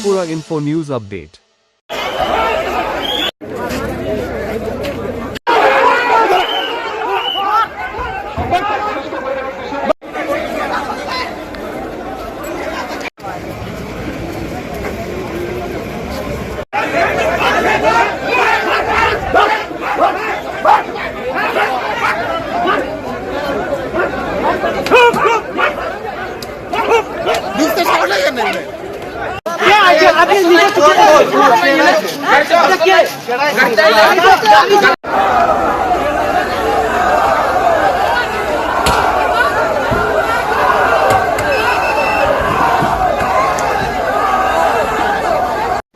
Tripura Info News Update.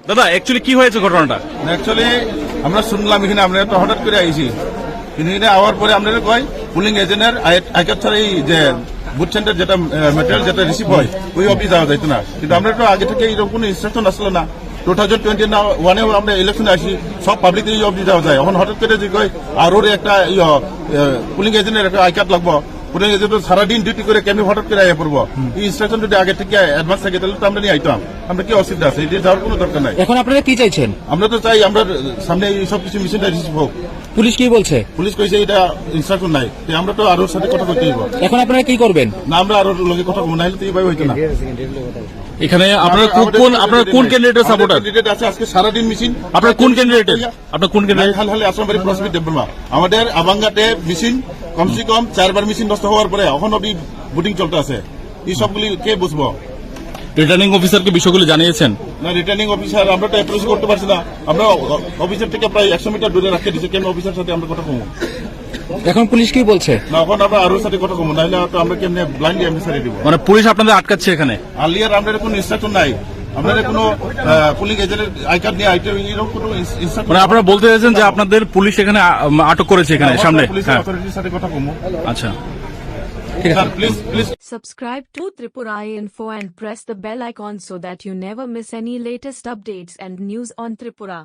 দাদা actually কি হয়েছে ঘটনাটা? অ্যাকচুয়ালি আমরা শুনলাম এখানে আমরা তো হঠাৎ করে আইছি, কিন্তু এখানে আওয়ার পরে আমরা কয় পুলিং এজেন্টের আইকার ছাড়া এই যে বুথ সেন্টার যেটা ম্যাটেরিয়াল যেটা রিসিভ হয় ওই অফিস যাওয়া যাইতো না। কিন্তু আমরা তো আগে থেকে এরকম কোনো ইনস্ট্রাকশন আসলো না। 2021 আমরা ইলেকশনে আসি, সব পাবলিক এই অফিস যাওয়া যায়। এখন হঠাৎ করে যে কয় আর ওর একটা পুলিং এজেন্টের একটা আই কার্ড লাগবো, পুলিং এজেন্ট সারাদিন ডিউটি করে কেমনি হঠাৎ করে আইয়া পড়বো। এই ইনস্ট্রাকশন যদি আগে থেকে অ্যাডভান্স থাকে তাহলে তো আমরা নিয়ে আইতাম। আমরা কি অসুবিধা আছে? এটা যাওয়ার কোনো দরকার নাই। এখন আপনারা কি চাইছেন? আমরা তো চাই আমরা সামনে এই সব কিছু মেশিনটা রিসিভ হোক। পুলিশ কি বলছে? পুলিশ কইছে এটা ইনস্ট্রাকশন নাই, আমরা তো আরোর সাথে কথা বলতে হইব। এখন আপনারা কি করবেন? না আমরা আরোর লগে কথা বলবো, নাহলে তো এইভাবে হইতো না। এখানে আপনার কোন ক্যান্ডিডেটের সাপোর্টার? ক্যান্ডিডেট আছে আজকে সারাদিন মেশিন। আপনার কোন ক্যান্ডিডেটের? আপনার কোন ক্যান্ডিডেট? হাল আসামবাড়ি প্রসমিত দেববর্মা। আমাদের আবাঙ্গাতে মেশিন কমসে কম 4 বার মেশিন নষ্ট হওয়ার পরে এখন অব্দি বুটিং চলতে আছে। এই সবগুলি কে বুঝবো? রিটার্নিং অফিসারকে বিষয়গুলো জানিয়েছেন? না, রিটার্নিং অফিসার আমরা তো অ্যাপ্রোচ করতে পারছি না। আমরা অফিসার থেকে প্রায় 100 মিটার দূরে রাখতে দিচ্ছি, কেন অফিসার সাথে আমরা কথা কমবো? এখন পুলিশ কি বলছে? না, এখন আমরা আরোর সাথে কথা কমবো, নাহলে তো আমরা কেমনে ব্লাইন্ডলি অফিসারে দিব। মানে পুলিশ আপনাদের আটকাচ্ছে এখানে? আর্লিয়ার আমাদের কোনো ইনস্ট্রাকশন নাই, আমাদের কোনো পুলিং এজেন্টের আই কার্ড নিয়ে আইটেম এরকম কোনো ইনস্ট্রাকশন। মানে আপনারা বলতে চাইছেন যে আপনাদের পুলিশ এখানে আটক করেছে এখানে সামনে? পুলিশের অথরিটির সাথে কথা কমবো। আচ্ছা, please Subscribe to Tripura Info and press the bell icon so that you never miss any latest updates and news on Tripura.